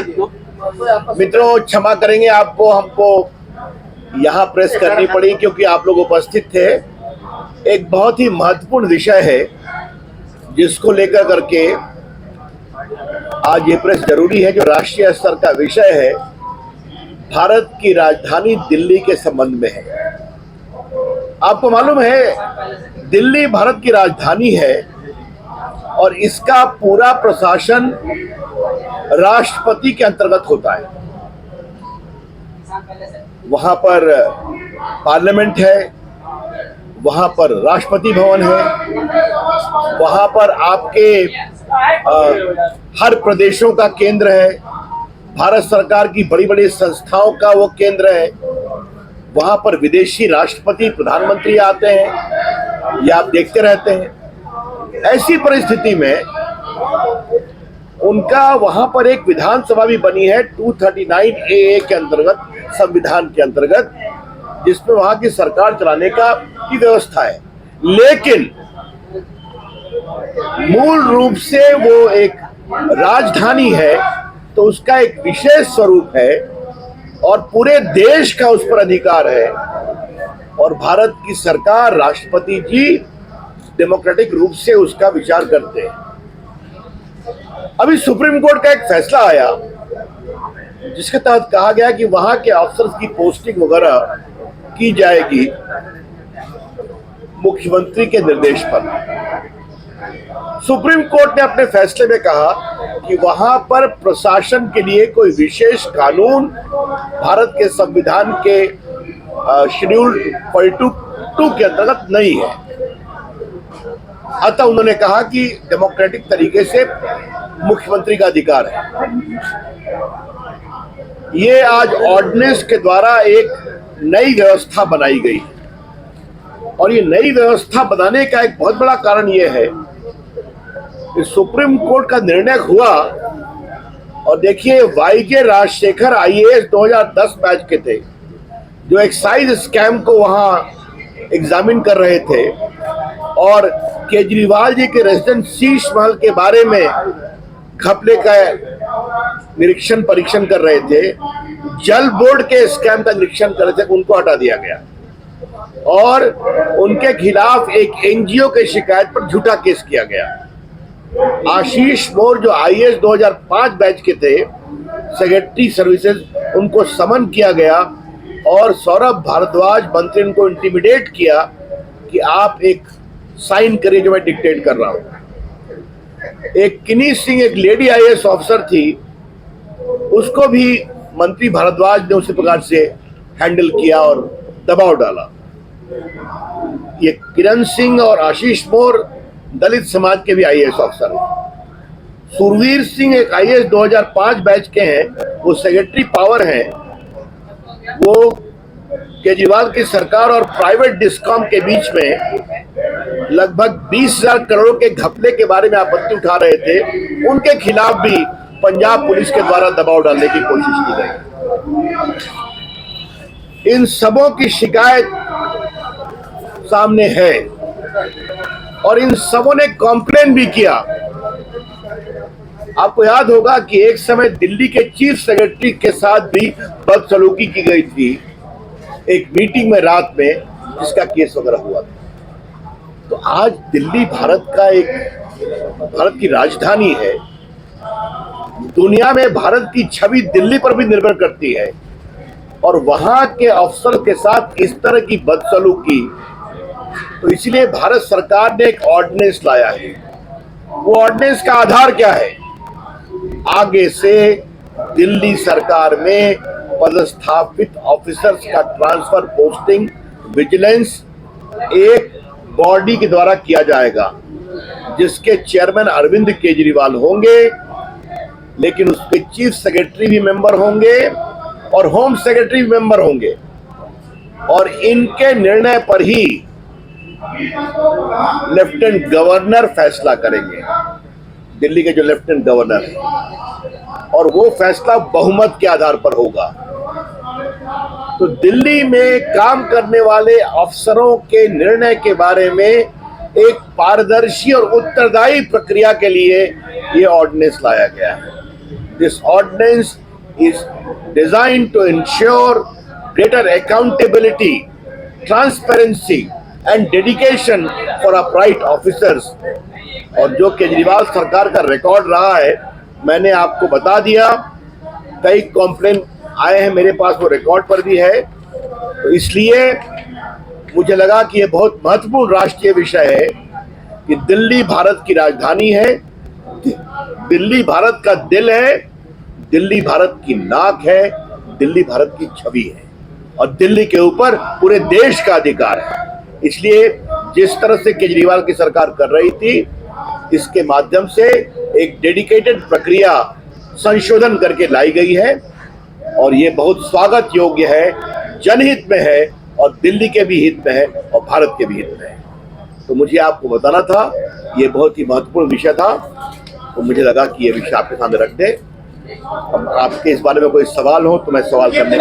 मित्रों, क्षमा करेंगे आपको, हमको यहाँ प्रेस करनी पड़ी क्योंकि आप लोग उपस्थित थे। एक बहुत ही महत्वपूर्ण विषय है जिसको लेकर करके आज ये प्रेस जरूरी है, जो राष्ट्रीय स्तर का विषय है, भारत की राजधानी दिल्ली के संबंध में है। आपको मालूम है, दिल्ली भारत की राजधानी है और इसका पूरा प्रशासन राष्ट्रपति के अंतर्गत होता है। वहां पर पार्लियामेंट है, वहां पर राष्ट्रपति भवन है, वहां पर आपके हर प्रदेशों का केंद्र है, भारत सरकार की बड़ी बड़ी संस्थाओं का वो केंद्र है। वहां पर विदेशी राष्ट्रपति प्रधानमंत्री आते हैं, ये आप देखते रहते हैं। ऐसी परिस्थिति में उनका वहां पर एक विधानसभा भी बनी है 239A के अंतर्गत, संविधान के अंतर्गत, जिसमें वहां की सरकार चलाने की व्यवस्था है। लेकिन मूल रूप से वो एक राजधानी है, तो उसका एक विशेष स्वरूप है और पूरे देश का उस पर अधिकार है। और भारत की सरकार, राष्ट्रपति जी डेमोक्रेटिक रूप से उसका विचार करते हैं। अभी सुप्रीम कोर्ट का एक फैसला आया जिसके तहत कहा गया कि वहां के अफसर्स की पोस्टिंग वगैरह की जाएगी मुख्यमंत्री के निर्देश पर। सुप्रीम कोर्ट ने अपने फैसले में कहा कि वहां पर प्रशासन के लिए कोई विशेष कानून भारत के संविधान के शेड्यूल 42 के अंतर्गत नहीं है। अतः उन्होंने कहा कि डेमोक्रेटिक तरीके से मुख्यमंत्री का अधिकार है। ये आज ऑर्डिनेंस के द्वारा एक नई व्यवस्था बनाई गई है और ये नई व्यवस्था बनाने का एक बहुत बड़ा कारण यह है कि सुप्रीम कोर्ट का निर्णय हुआ। और देखिए, वाईके राजशेखर IAS 2010 बैच के थे, जो एक्साइज स्कैम को वहां एग्जामिन कर रहे थे और केजरीवाल जी के रेजिडेंट शीश महल के बारे में घपले का निरीक्षण परीक्षण कर रहे थे, जल बोर्ड के स्कैम का निरीक्षण कर रहे थे, उनको हटा दिया गया और उनके खिलाफ एक NGO की शिकायत पर झूठा केस किया गया। आशीष मोर, जो IAS 2005 बैच के थे, सेक्रेटरी सर्विसेज, उनको समन किया गया और सौरभ भारद्वाज मंत्री उनको इंटिमिडेट किया कि आप एक साइन करिए जो मैं डिक्टेट कर रहा हूं। एक किनी सिंह, एक लेडी IAS ऑफिसर थी, उसको भी मंत्री भारद्वाज ने उसी प्रकार से हैंडल किया और दबाव डाला। ये किरण सिंह और आशीष मोर दलित समाज के भी IAS ऑफिसर हैं। सुरवीर सिंह एक IAS 2005 बैच के हैं, वो सेक्रेटरी पावर हैं। वो केजरीवाल की सरकार और प्राइवेट डिस्कॉम के बीच में लगभग 20,000 करोड़ के घपले के बारे में आपत्ति उठा रहे थे। उनके खिलाफ भी पंजाब पुलिस के द्वारा दबाव डालने की कोशिश की गई। इन सबों की शिकायत सामने है और इन सबों ने कॉम्प्लेन भी किया। आपको याद होगा कि एक समय दिल्ली के चीफ सेक्रेटरी के साथ भी बदसलूकी की गई थी एक मीटिंग में रात में, जिसका केस वगैरह हुआ था। तो आज दिल्ली भारत की राजधानी है। दुनिया में भारत की छवि दिल्ली पर भी निर्भर करती है और वहां के अफसर के साथ इस तरह की बदसलूकी, तो इसलिए भारत सरकार ने एक ऑर्डिनेंस लाया है। वो ऑर्डिनेंस का आधार क्या है? आगे से दिल्ली सरकार में पदस्थापित ऑफिसर्स का ट्रांसफर, पोस्टिंग, विजिलेंस एक बॉडी के द्वारा किया जाएगा, जिसके चेयरमैन अरविंद केजरीवाल होंगे, लेकिन उसके चीफ सेक्रेटरी भी मेंबर होंगे और होम सेक्रेटरी भी मेंबर होंगे और इनके निर्णय पर ही लेफ्टिनेंट गवर्नर फैसला करेंगे, दिल्ली के जो लेफ्टिनेंट गवर्नर है, और वो फैसला बहुमत के आधार पर होगा। तो दिल्ली में काम करने वाले अफसरों के निर्णय के बारे में एक पारदर्शी और उत्तरदायी प्रक्रिया के लिए ये ऑर्डिनेंस लाया गया है। This ordinance is designed to ensure greater accountability, transparency and dedication for upright officers. और जो केजरीवाल सरकार का रिकॉर्ड रहा है, मैंने आपको बता दिया, कई कंप्लेंट आए हैं मेरे पास, वो रिकॉर्ड पर भी है। तो इसलिए मुझे लगा कि ये बहुत महत्वपूर्ण राष्ट्रीय विषय है कि दिल्ली भारत की राजधानी है, दिल्ली भारत का दिल है, दिल्ली भारत की नाक है, दिल्ली भारत की छवि है और दिल्ली के ऊपर पूरे देश का अधिकार है। इसलिए जिस तरह से केजरीवाल की सरकार कर रही थी, इसके माध्यम से एक डेडिकेटेड प्रक्रिया संशोधन करके लाई गई है और ये बहुत स्वागत योग्य है, जनहित में है और दिल्ली के भी हित में है और भारत के भी हित में है। तो मुझे आपको बताना था, ये बहुत ही महत्वपूर्ण विषय था, तो मुझे लगा कि ये विषय आपके सामने रख दें। अब आपके इस बारे में कोई सवाल हो तो मैं सवाल करने